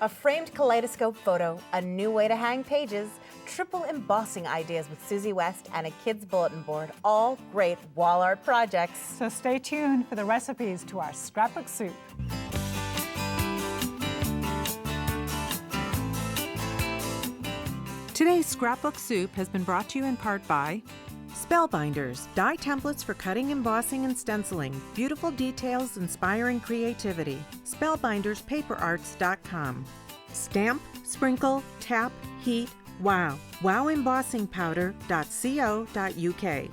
A framed kaleidoscope photo, a new way to hang pages, triple embossing ideas with Suzy West, and a kid's bulletin board, all great wall art projects. So stay tuned for the recipes to our scrapbook soup. Today's scrapbook soup has been brought to you in part by Spellbinders, die templates for cutting, embossing, and stenciling. Beautiful details, inspiring creativity. Spellbinderspaperarts.com. Stamp, sprinkle, tap, heat, wow. Wowembossingpowder.co.uk.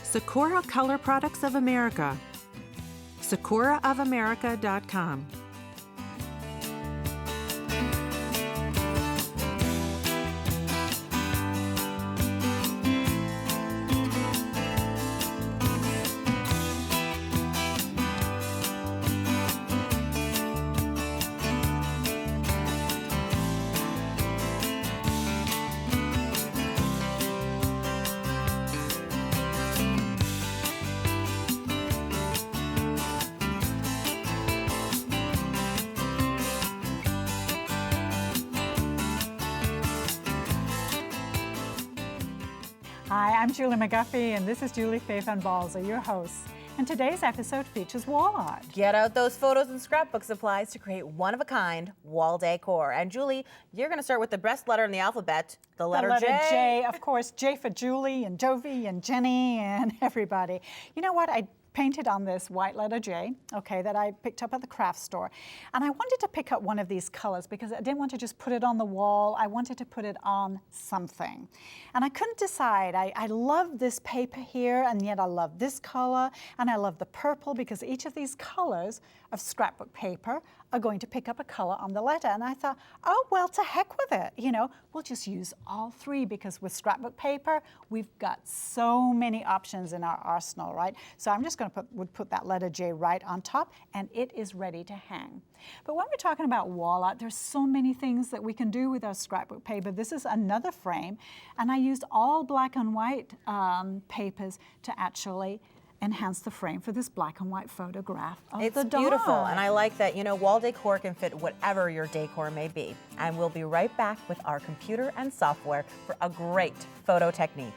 Sakura Color Products of America. sakuraofamerica.com. Hi, I'm Julie McGuffee, and this is Julie Faith on Balzer, your host. And today's episode features wall art. Get out those photos and scrapbook supplies to create one-of-a-kind wall decor. And Julie, you're going to start with the best letter in the alphabet, the letter J. The letter J, of course. J for Julie and Jovi and Jenny and everybody. You know what? I painted on this white letter J, okay, that I picked up at the craft store. And I wanted to pick up one of these colors because I didn't want to just put it on the wall. I wanted to put it on something. And I couldn't decide. I love this paper here, and yet I love this color, and I love the purple, because each of these colors of scrapbook paper are going to pick up a color on the letter. And I thought, oh, well, to heck with it. You know, we'll just use all three, because with scrapbook paper, we've got so many options in our arsenal, right? So I'm just going to put that letter J right on top, and it is ready to hang. But when we're talking about wall art, there's so many things that we can do with our scrapbook paper. This is another frame, and I used all black and white papers to actually enhance the frame for this black and white photograph of the dog. It's beautiful, and I like that, you know, wall decor can fit whatever your decor may be. And we'll be right back with our computer and software for a great photo technique.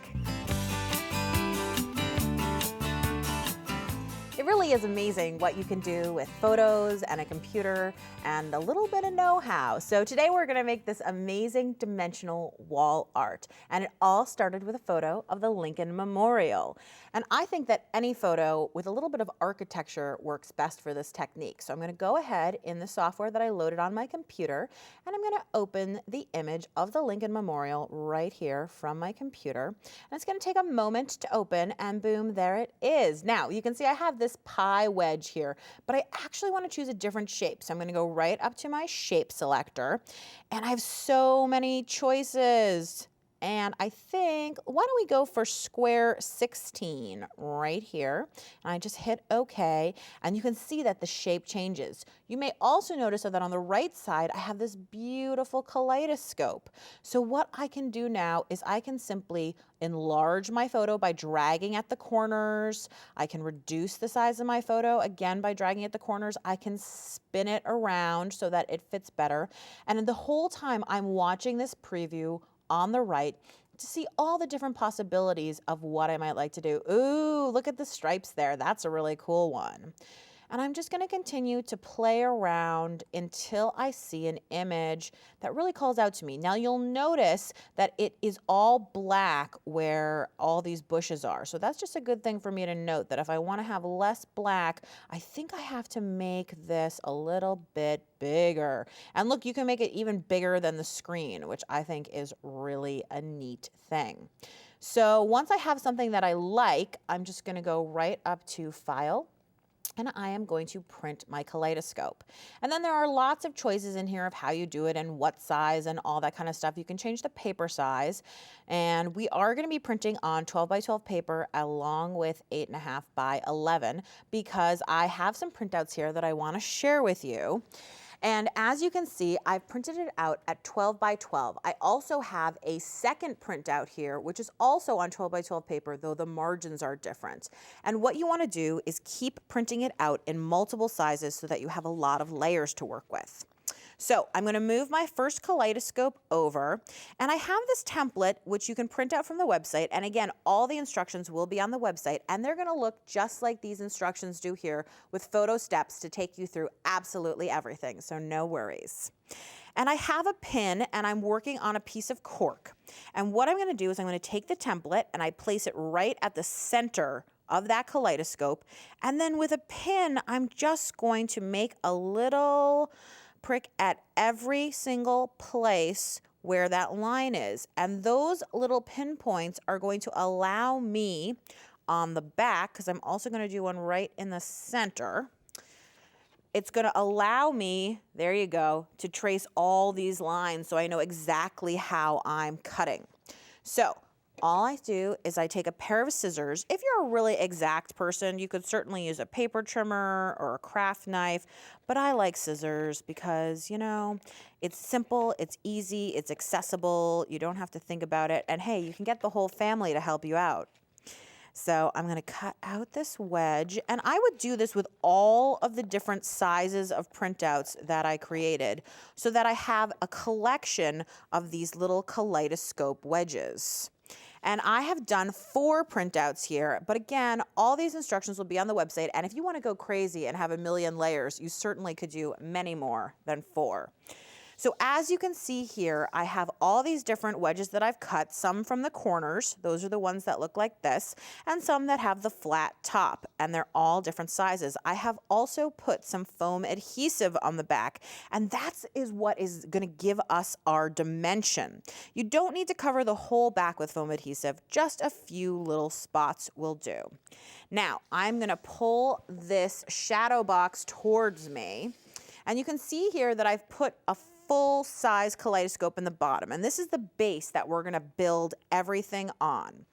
It really is amazing what you can do with photos and a computer and a little bit of know-how. So today we're going to make this amazing dimensional wall art. And it all started with a photo of the Lincoln Memorial. And I think that any photo with a little bit of architecture works best for this technique. So I'm going to go ahead in the software that I loaded on my computer, and I'm going to open the image of the Lincoln Memorial right here from my computer. And it's going to take a moment to open, and boom, there it is. Now, you can see I have this pie wedge here, but I actually want to choose a different shape. So I'm going to go right up to my shape selector, and I have so many choices. And I think, why don't we go for square 16 right here? And I just hit OK, and you can see that the shape changes. You may also notice that on the right side, I have this beautiful kaleidoscope. So what I can do now is I can simply enlarge my photo by dragging at the corners. I can reduce the size of my photo, again, by dragging at the corners. I can spin it around so that it fits better. And the whole time I'm watching this preview on the right to see all the different possibilities of what I might like to do. Ooh, look at the stripes there. That's a really cool one. And I'm just going to continue to play around until I see an image that really calls out to me. Now you'll notice that it is all black where all these bushes are. So that's just a good thing for me to note, that if I want to have less black, I think I have to make this a little bit bigger. And look, you can make it even bigger than the screen, which I think is really a neat thing. So once I have something that I like, I'm just going to go right up to File, and I am going to print my kaleidoscope. And then there are lots of choices in here of how you do it and what size and all that kind of stuff. You can change the paper size. And we are going to be printing on 12 by 12 paper along with 8.5 by 11, because I have some printouts here that I want to share with you. And as you can see, I've printed it out at 12 by 12. I also have a second printout here, which is also on 12 by 12 paper, though the margins are different. And what you want to do is keep printing it out in multiple sizes so that you have a lot of layers to work with. So I'm going to move my first kaleidoscope over, and I have this template which you can print out from the website, and again, all the instructions will be on the website, and they're going to look just like these instructions do here with photo steps to take you through absolutely everything, so no worries. And I have a pin, and I'm working on a piece of cork. And what I'm going to do is I'm going to take the template and I place it right at the center of that kaleidoscope. And then with a pin, I'm just going to make a little prick at every single place where that line is. And those little pinpoints are going to allow me on the back, because I'm also going to do one right in the center. It's going to allow me, there you go, to trace all these lines so I know exactly how I'm cutting. So all I do is I take a pair of scissors. If you're a really exact person, you could certainly use a paper trimmer or a craft knife, but I like scissors because, you know, it's simple, it's easy, it's accessible, you don't have to think about it, and hey, you can get the whole family to help you out. So I'm going to cut out this wedge, and I would do this with all of the different sizes of printouts that I created so that I have a collection of these little kaleidoscope wedges. And I have done 4 printouts here, but again, all these instructions will be on the website, and if you want to go crazy and have a million layers, you certainly could do many more than 4. So as you can see here, I have all these different wedges that I've cut, some from the corners, those are the ones that look like this, and some that have the flat top, and they're all different sizes. I have also put some foam adhesive on the back, and that is what is going to give us our dimension. You don't need to cover the whole back with foam adhesive, just a few little spots will do. Now, I'm going to pull this shadow box towards me, and you can see here that I've put a full-size kaleidoscope in the bottom, and this is the base that we're going to build everything on.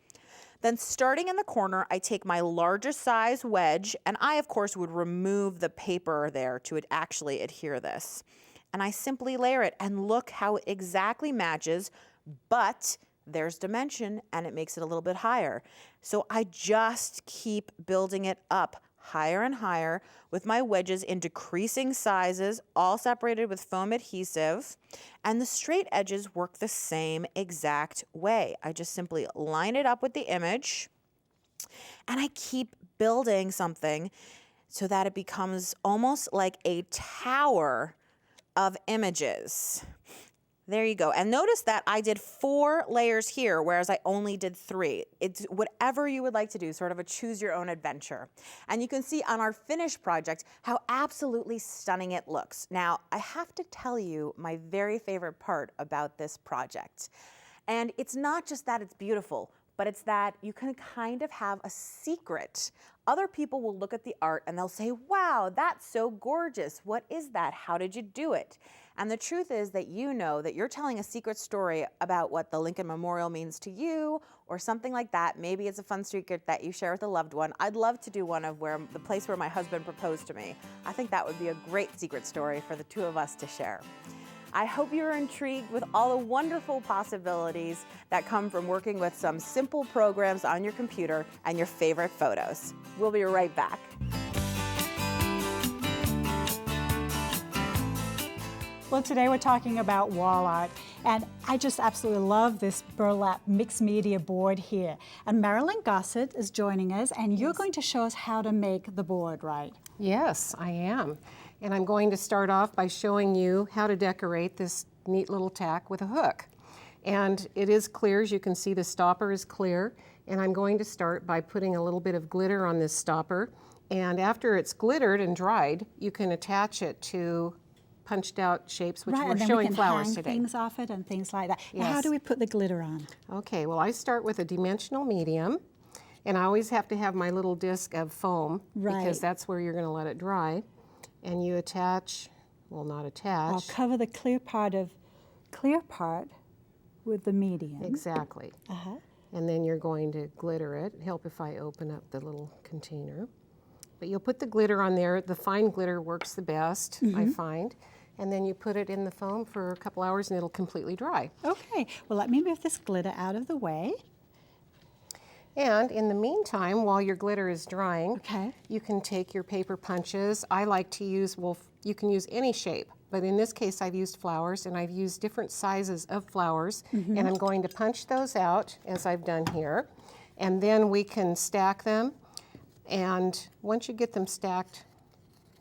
Then starting in the corner, I take my largest size wedge, and I, of course, would remove the paper there to actually adhere this. And I simply layer it, and look how it exactly matches, but there's dimension, and it makes it a little bit higher. So I just keep building it up higher and higher with my wedges in decreasing sizes, all separated with foam adhesive, and the straight edges work the same exact way. I just simply line it up with the image, and I keep building something so that it becomes almost like a tower of images. There you go. And notice that I did 4 layers here, whereas I only did 3. It's whatever you would like to do, sort of a choose your own adventure. And you can see on our finished project how absolutely stunning it looks. Now, I have to tell you my very favorite part about this project. And it's not just that it's beautiful, but it's that you can kind of have a secret. Other people will look at the art and they'll say, wow, that's so gorgeous. What is that? How did you do it? And the truth is that you know that you're telling a secret story about what the Lincoln Memorial means to you or something like that. Maybe it's a fun secret that you share with a loved one. I'd love to do one of the place where my husband proposed to me. I think that would be a great secret story for the 2 of us to share. I hope you're intrigued with all the wonderful possibilities that come from working with some simple programs on your computer and your favorite photos. We'll be right back. Well, today we're talking about wall art, and I just absolutely love this burlap mixed media board here. And Marilyn Gossett is joining us, and you're going to show us how to make the board, right? Yes, I am. And I'm going to start off by showing you how to decorate this neat little tack with a hook. And it is clear, as you can see, the stopper is clear. And I'm going to start by putting a little bit of glitter on this stopper. And after it's glittered and dried, you can attach it to punched out shapes, which we're showing flowers today. Hang things off it and things like that. Yes. Now, how do we put the glitter on? Okay, well, I start with a dimensional medium. And I always have to have my little disc of foam, because that's where you're going to let it dry. And you attach, well, not attach. I'll cover the clear part with the medium. Exactly. And then you're going to glitter it. Help if I open up the little container. But you'll put the glitter on there. The fine glitter works the best, I find. And then you put it in the foam for a couple hours and it'll completely dry. Okay, well, let me move this glitter out of the way. And in the meantime, while your glitter is drying, Okay. you can take your paper punches. I like to use, well, you can use any shape, but in this case I've used flowers, and I've used different sizes of flowers, and I'm going to punch those out as I've done here, and then we can stack them. And once you get them stacked,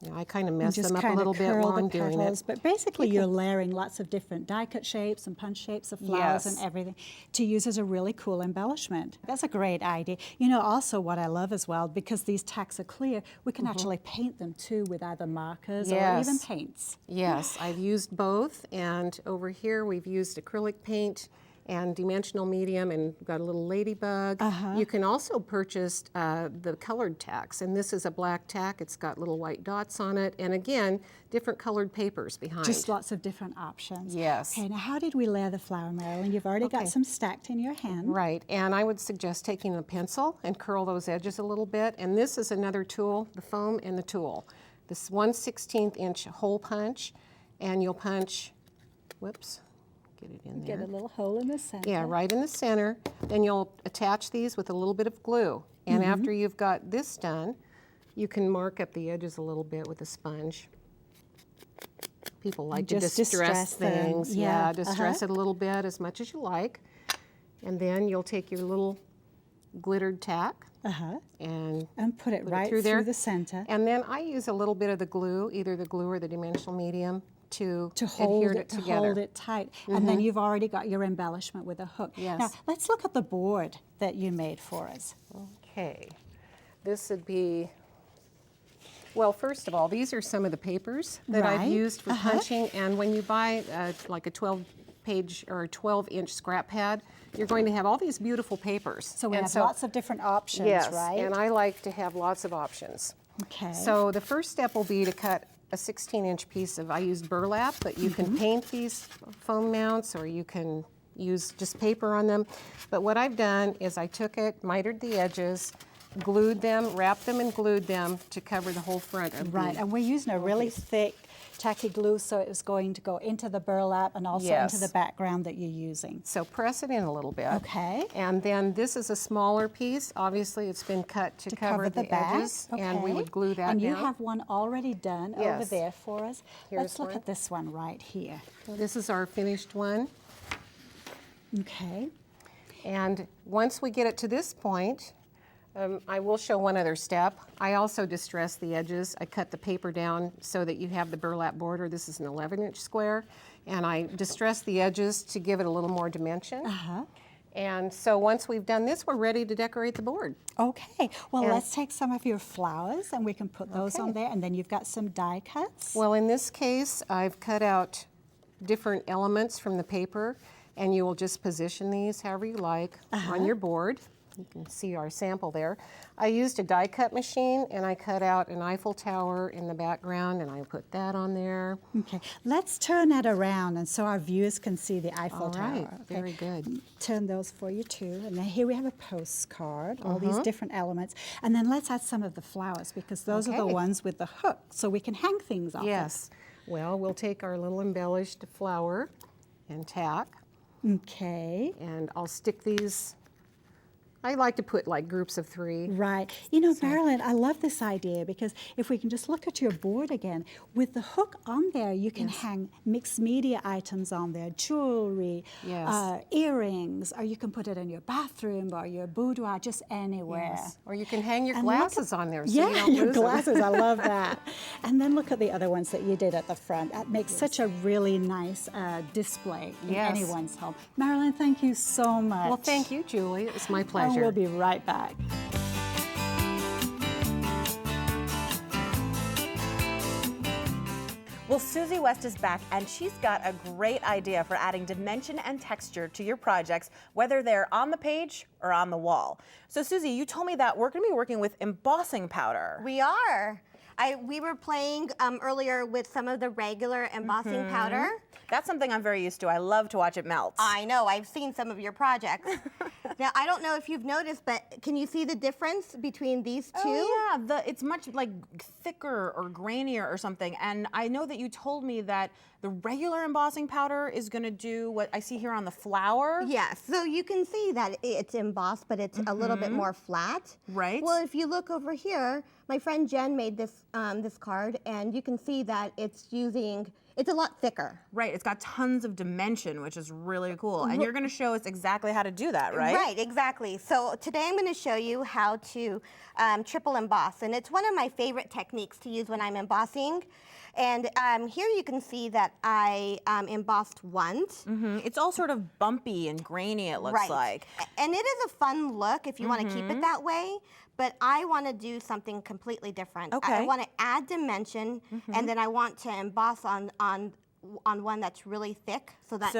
you know, I kind of mess them up a little bit while I'm doing it. But basically you're layering lots of different die-cut shapes and punch shapes of flowers and everything to use as a really cool embellishment. That's a great idea. You know, also what I love as well, because these tacks are clear, we can actually paint them too with either markers or even paints. Yes, I've used both, and over here we've used acrylic paint and dimensional medium, and got a little ladybug. You can also purchase the colored tacks, and this is a black tack. It's got little white dots on it, and again, different colored papers behind. Just lots of different options. Yes. Okay, now how did we layer the flower, Marilyn? You've already got some stacked in your hand. Right, and I would suggest taking a pencil and curl those edges a little bit, and this is another tool, the foam and the tool. This 1/16 inch hole punch, and you'll punch, whoops, get it in there. Get a little hole in the center. Yeah, right in the center. Then you'll attach these with a little bit of glue. And after you've got this done, you can mark up the edges a little bit with a sponge. People like to distress things. Yeah, distress it a little bit, as much as you like. And then you'll take your little glittered tack and put it right through through the center. And then I use a little bit of the glue, either the glue or the dimensional medium, to hold adhere it to together. hold it tight. And then you've already got your embellishment with a hook. Yes. Now, let's look at the board that you made for us. Okay, this would be, well, first of all, these are some of the papers that I've used for punching, and when you buy like a 12-page or 12-inch scrap pad, you're going to have all these beautiful papers. So we have lots of different options, right? And I like to have lots of options. Okay. So the first step will be to cut a 16-inch piece of, I used burlap, but you can paint these foam mounts, or you can use just paper on them. But what I've done is I took it, mitered the edges, glued them, wrapped them and glued them to cover the whole front of Right, and we're using a really thick tacky glue, so it was going to go into the burlap and also into the background that you're using. So press it in a little bit. Okay. And then this is a smaller piece. Obviously, it's been cut to cover the back. edges, and we would glue that and down. you have one already done over there for us. Let's look one. at this one right here. This is our finished one. Okay. And once we get it to this point, I will show one other step. I also distress the edges. I cut the paper down so that you have the burlap border. This is an 11-inch square. And I distress the edges to give it a little more dimension. And so once we've done this, we're ready to decorate the board. Okay, well, let's take some of your flowers and we can put those on there, and then you've got some die cuts. Well, in this case, I've cut out different elements from the paper, and you will just position these however you like on your board. You can see our sample there. I used a die cut machine, and I cut out an Eiffel Tower in the background, and I put that on there. Okay, let's turn that around and so our viewers can see the Eiffel Tower. All right, very good. Turn those for you too. And then here we have a postcard, all these different elements. And then let's add some of the flowers, because those are the ones with the hook, so we can hang things off. Yes. Well, we'll take our little embellished flower and tack. Okay. And I'll stick these. I like to put like groups of 3. Right. You know, Marilyn, I love this idea, because if we can just look at your board again, with the hook on there, you can hang mixed media items on there, jewelry, earrings, or you can put it in your bathroom or your boudoir, just anywhere. Yes. Or you can hang your glasses on there so you Yeah, don't your lose them. glasses, I love that. And then look at the other ones that you did at the front. That makes such a really nice display in anyone's home. Marilyn, thank you so much. Well, thank you, Julie. It was my pleasure. And we'll be right back. Well, Suzy West is back, and she's got a great idea for adding dimension and texture to your projects, whether they're on the page or on the wall. So, Suzy, you told me that we're going to be working with embossing powder. We are. We were playing earlier with some of the regular embossing powder. That's something I'm very used to. I love to watch it melt. I know, I've seen some of your projects. Now, I don't know if you've noticed, but can you see the difference between these two? Oh, yeah, it's much like thicker or grainier or something. And I know that you told me that the regular embossing powder is going to do what I see here on the flower. Yes, so you can see that it's embossed, but it's a little bit more flat. Right. Well, if you look over here, my friend Jen made this this card, and you can see that it's using it's a lot thicker. Right, it's got tons of dimension, which is really cool. And you're gonna show us exactly how to do that, right? Right, exactly. So today I'm gonna show you how to triple emboss. And it's one of my favorite techniques to use when I'm embossing. And here you can see that I embossed once. It's all sort of bumpy and grainy, it looks like. And it is a fun look if you want to keep it that way, but I want to do something completely different. Okay. I want to add dimension, and then I want to emboss on one that's really thick so that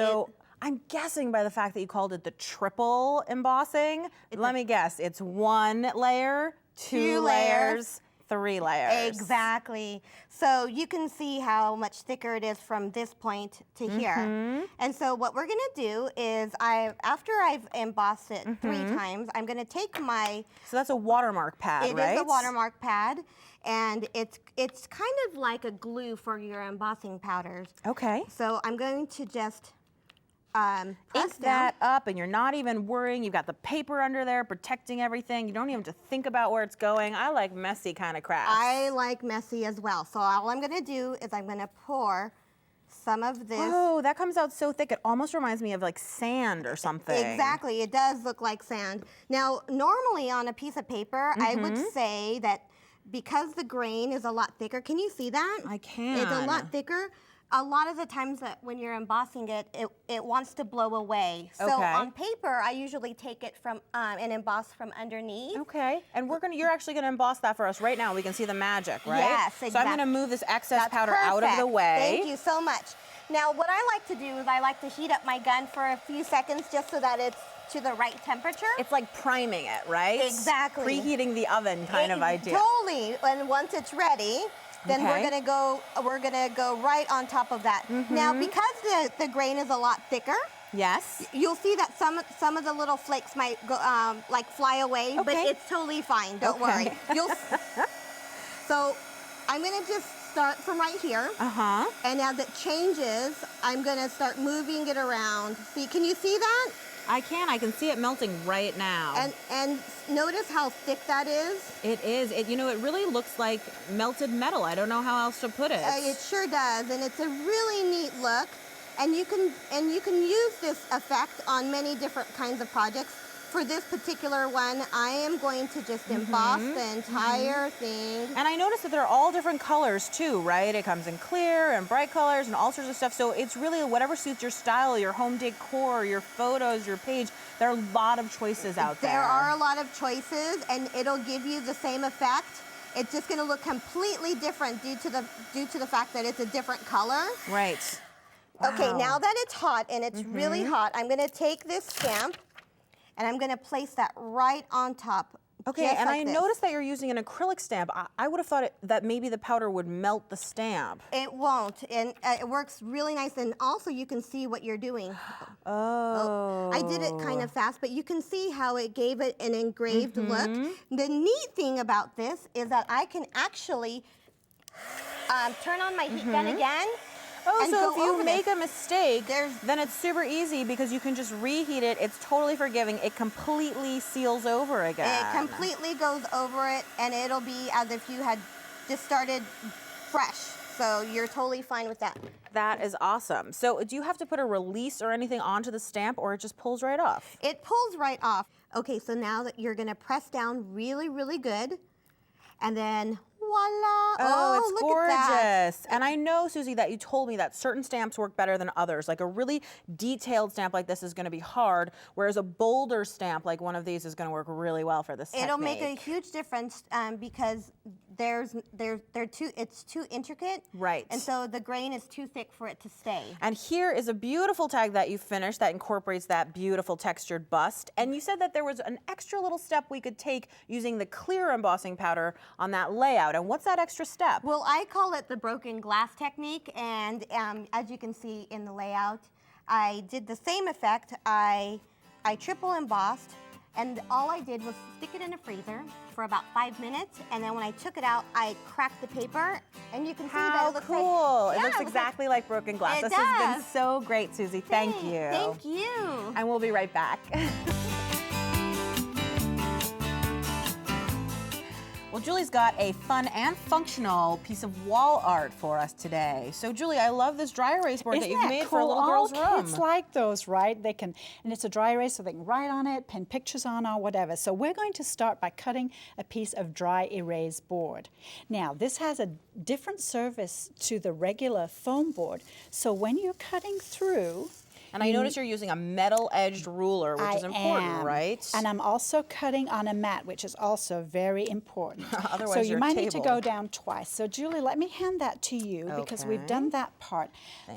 I'm guessing by the fact that you called it the triple embossing, let me guess, it's 1 layer, 2 layers, 3 layers. Exactly. So you can see how much thicker it is from this point to here. And so what we're going to do is after I've embossed it 3 times, I'm going to take my... So that's a watermark pad, right? It is a watermark pad, and it's kind of like a glue for your embossing powders. Okay. So I'm going to just press Ink that up, and you're not even worrying. You've got the paper under there protecting everything. You don't even have to think about where it's going. I like messy kind of crafts. I like messy as well. So all I'm going to do is I'm going to pour some of this. Oh, that comes out so thick. It almost reminds me of like sand or something. Exactly. It does look like sand. Now, normally on a piece of paper, I would say that because the grain is a lot thicker, can you see that? I can. It's a lot thicker. A lot of the times that when you're embossing it, it wants to blow away. So Okay. on paper, I usually take it from and emboss from underneath. Okay, and you're actually gonna emboss that for us right now. We can see the magic, right? Yes, So I'm exactly. gonna move this excess That's powder out of the perfect. way. Thank you so much. Now, what I like to do is I like to heat up my gun for a few seconds just so that it's to the right temperature. It's like priming it, right? Exactly. Preheating the oven kind of idea. Totally. And once it's ready, then Okay. we're gonna go right on top of that. Now, because the grain is a lot thicker, Yes. you'll see that some of the little flakes might go like fly away, but Okay. it's totally fine. Don't Okay. worry. So I'm gonna just start from right here. Uh-huh. And as it changes, I'm gonna start moving it around. See, can you see that? I can see it melting right now. And notice how thick that is. It is. It really looks like melted metal. I don't know how else to put it. It sure does, and it's a really neat look. And you can use this effect on many different kinds of projects. For this particular one, I am going to just emboss the entire thing. And I noticed that they're all different colors too, right? It comes in clear and bright colors and all sorts of stuff. So it's really whatever suits your style, your home decor, your photos, your page. There are a lot of choices out there. There are a lot of choices, and it'll give you the same effect. It's just going to look completely different due to the fact that it's a different color. Right. Okay, Wow. now that it's hot, and it's really hot, I'm going to take this stamp, and I'm going to place that right on top. Okay, just and like I this. noticed that you're using an acrylic stamp. I would have thought that maybe the powder would melt the stamp. It won't, and it works really nice, and also you can see what you're doing. Oh. I did it kind of fast, but you can see how it gave it an engraved look. The neat thing about this is that I can actually turn on my heat gun again. Oh, and so go if you over make this. a mistake, There's- then it's super easy because you can just reheat it. It's totally forgiving. It completely seals over again. It completely goes over it, and it'll be as if you had just started fresh. So you're totally fine with that. That is awesome. So do you have to put a release or anything onto the stamp, or it just pulls right off? It pulls right off. Okay, so now that you're gonna press down really, really good, and then voila! Oh, it's look at that. gorgeous. And I know, Suzy, that you told me that certain stamps work better than others. Like a really detailed stamp like this is going to be hard, whereas a bolder stamp like one of these is going to work really well for this It'll make a technique. huge difference because it's too intricate. Right. And so the grain is too thick for it to stay. And here is a beautiful tag that you finished that incorporates that beautiful textured bust. And you said that there was an extra little step we could take using the clear embossing powder on that layout. And what's that extra step? Well, I call it the broken glass technique, and as you can see in the layout, I did the same effect. I triple embossed, and all I did was stick it in a freezer for about 5 minutes, and then when I took it out, I cracked the paper, and you can see that How it looks cool. like... It looks exactly like broken glass. It This has been does. so great, Suzy. Thank you. Thank you. And we'll be right back. Well, Julie's got a fun and functional piece of wall art for us today. So, Julie, I love this dry erase board that you've made for a little girl's room. All kids like those, right? They can, and it's a dry erase, so they can write on it, pin pictures on, or whatever. So we're going to start by cutting a piece of dry erase board. Now, this has a different surface to the regular foam board. So when you're cutting through, and I notice you're using a metal-edged ruler, which is important, right? And I'm also cutting on a mat, which is also very important. Otherwise, so you your might need to table. go down twice. So Julie, let me hand that to you because we've done that part.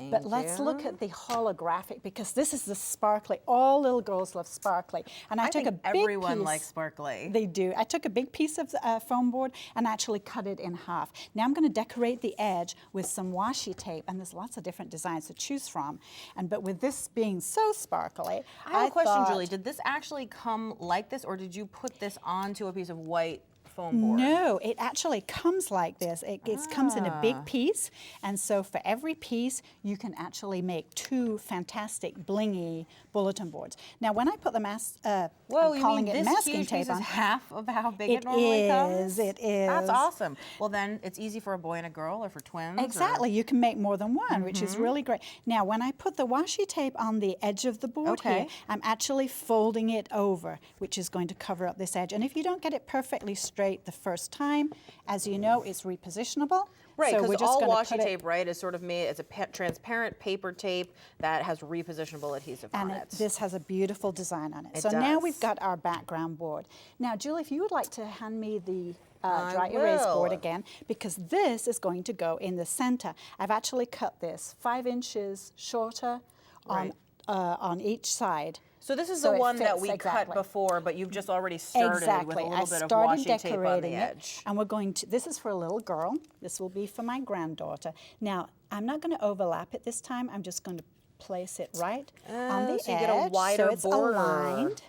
But let's look at the holographic because this is the sparkly. All little girls love sparkly. And I took a big everyone piece. likes sparkly. They do. I took a big piece of foam board and actually cut it in half. Now I'm going to decorate the edge with some washi tape, and there's lots of different designs to choose from. But with this being so sparkly, I have a question, thought, Julie. Did this actually come like this, or did you put this onto a piece of white foam board? No, it actually comes like this. It comes in a big piece, and so for every piece, you can actually make two fantastic blingy bulletin boards. Now, when I put the Whoa, I'm calling you mean it this masking huge tape piece on. is half of how big It it normally comes? It is. That's awesome. Well, then it's easy for a boy and a girl, or for twins. Exactly. You can make more than one, which is really great. Now, when I put the washi tape on the edge of the board here, I'm actually folding it over, which is going to cover up this edge. And if you don't get it perfectly straight the first time, as you know, it's repositionable. Right, so because all washi tape, right, is sort of made, it's a transparent paper tape that has repositionable adhesive on it. This has a beautiful design on it. It So now does. we've got our background board. Now, Julie, if you would like to hand me the dry erase board again, because this is going to go in the center. I've actually cut this 5 inches shorter on each side. So this is So the it one that fits we cut exactly. before, but you've just already started with a little bit of washi tape on the edge. And we're going to, this is for a little girl. This will be for my granddaughter. Now, I'm not going to overlap it this time. I'm just going to place it right on the so edge. you get a wider so it's border. aligned.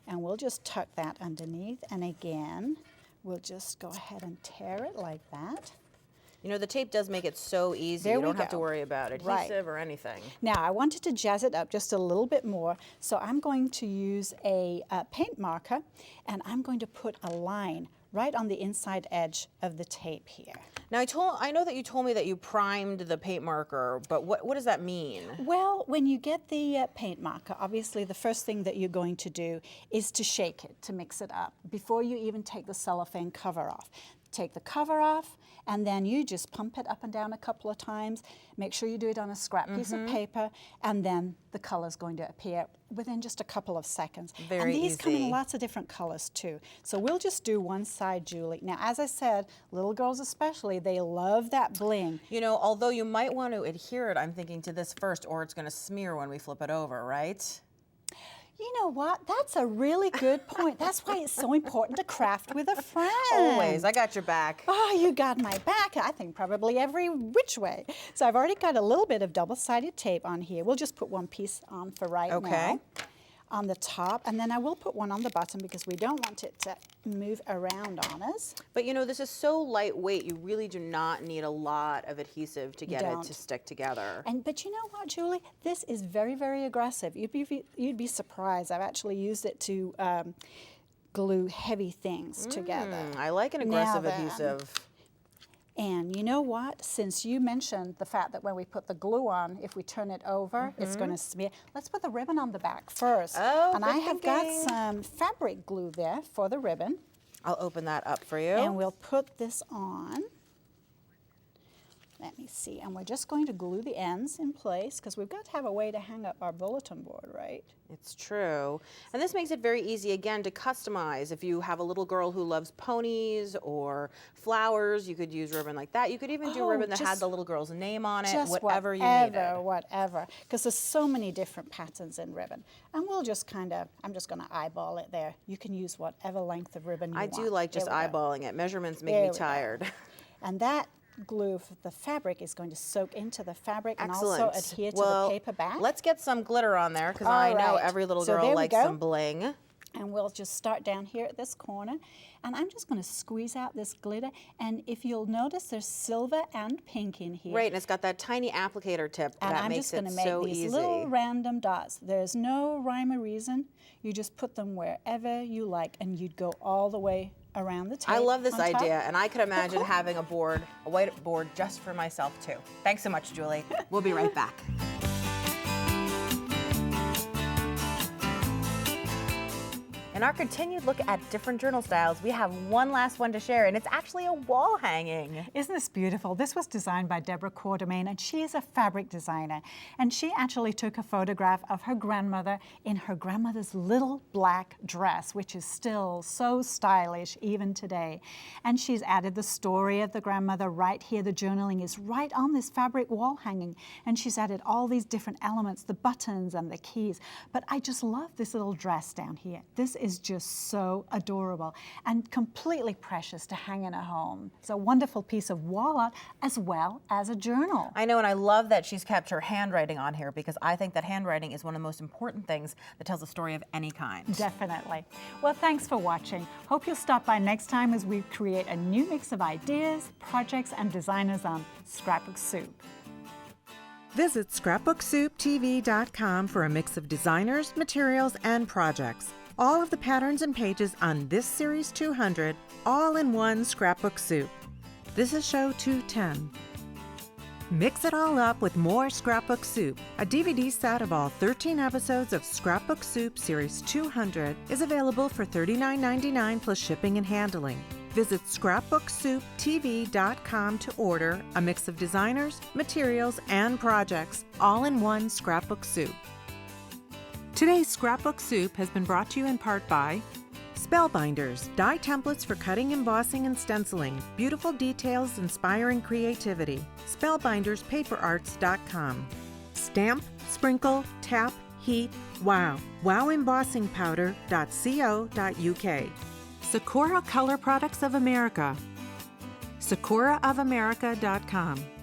And we'll just tuck that underneath. And again, we'll just go ahead and tear it like that. You know, the tape does make it so easy. There you we don't have to go. worry about adhesive or anything. Now, I wanted to jazz it up just a little bit more, so I'm going to use a paint marker, and I'm going to put a line right on the inside edge of the tape here. Now, I know that you told me that you primed the paint marker, but what does that mean? Well, when you get the paint marker, obviously the first thing that you're going to do is to shake it, to mix it up, before you even take the cellophane cover off. Take the cover off, and then you just pump it up and down a couple of times. Make sure you do it on a scrap piece of paper, and then the color's going to appear within just a couple of seconds. Very and these come in easy. lots of different colors too. So we'll just do one side, Julie. Now, as I said, little girls especially, they love that bling. You know, although you might want to adhere it, I'm thinking, to this first, or it's going to smear when we flip it over, right? You know what? That's a really good point. That's why it's so important to craft with a friend. Always. I got your back. Oh, you got my back, I think probably every which way. So I've already got a little bit of double-sided tape on here. We'll just put one piece on for right now on the top, and then I will put one on the bottom because we don't want it to move around on us. But you know, this is so lightweight, you really do not need a lot of adhesive to get it to stick together. But you know what, Julie? This is very, very aggressive. You'd be surprised. I've actually used it to glue heavy things together. I like an aggressive adhesive. And you know what? Since you mentioned the fact that when we put the glue on, if we turn it over, it's going to smear. Let's put the ribbon on the back first. Oh, and good I have got thinking. some fabric glue there for the ribbon. I'll open that up for you. And we'll put this on. Let me see. And we're just going to glue the ends in place because we've got to have a way to hang up our bulletin board, right? It's true. And this makes it very easy, again, to customize. If you have a little girl who loves ponies or flowers, you could use ribbon like that. You could even do ribbon that had the little girl's name on it, Just whatever you needed. Whatever. Because there's so many different patterns in ribbon. And we'll just kind of, I'm just going to eyeball it there. You can use whatever length of ribbon you want. I do like just There we go. eyeballing it. Measurements make There me we go. tired. And that glue for the fabric is going to soak into the fabric Excellent. and also adhere to Well, the paper back. let's get some glitter on there because All I know right. every little So girl there we likes go. some bling. And we'll just start down here at this corner. And I'm just going to squeeze out this glitter. And if you'll notice, there's silver and pink in here. Right, and it's got that tiny applicator tip And that I'm makes just going it to make so these easy. little random dots. There's no rhyme or reason. You just put them wherever you like, and you'd go all the way around the tape. I love this on top. idea, and I could imagine cool. having a white board just for myself too. Thanks so much, Julie. We'll be right back. In our continued look at different journal styles, we have one last one to share, and it's actually a wall hanging. Isn't this beautiful? This was designed by Deborah Quartermain, and she is a fabric designer. And she actually took a photograph of her grandmother in her grandmother's little black dress, which is still so stylish even today. And she's added the story of the grandmother right here. The journaling is right on this fabric wall hanging. And she's added all these different elements, the buttons and the keys. But I just love this little dress down here. This is just so adorable and completely precious to hang in a home. It's a wonderful piece of wall art as well as a journal. I know, and I love that she's kept her handwriting on here because I think that handwriting is one of the most important things that tells a story of any kind. Definitely. Well, thanks for watching. Hope you'll stop by next time as we create a new mix of ideas, projects, and designers on Scrapbook Soup. Visit scrapbooksouptv.com for a mix of designers, materials, and projects. All of the patterns and pages on this Series 200, all in one Scrapbook Soup. This is show 210. Mix it all up with more Scrapbook Soup. A DVD set of all 13 episodes of Scrapbook Soup Series 200 is available for $39.99 plus shipping and handling. Visit scrapbooksouptv.com to order a mix of designers, materials, and projects, all in one Scrapbook Soup. Today's Scrapbook Soup has been brought to you in part by Spellbinders, die templates for cutting, embossing, and stenciling. Beautiful details inspiring creativity. Spellbinderspaperarts.com. Stamp, sprinkle, tap, heat, wow. Wowembossingpowder.co.uk. Sakura Color Products of America. sakuraofamerica.com.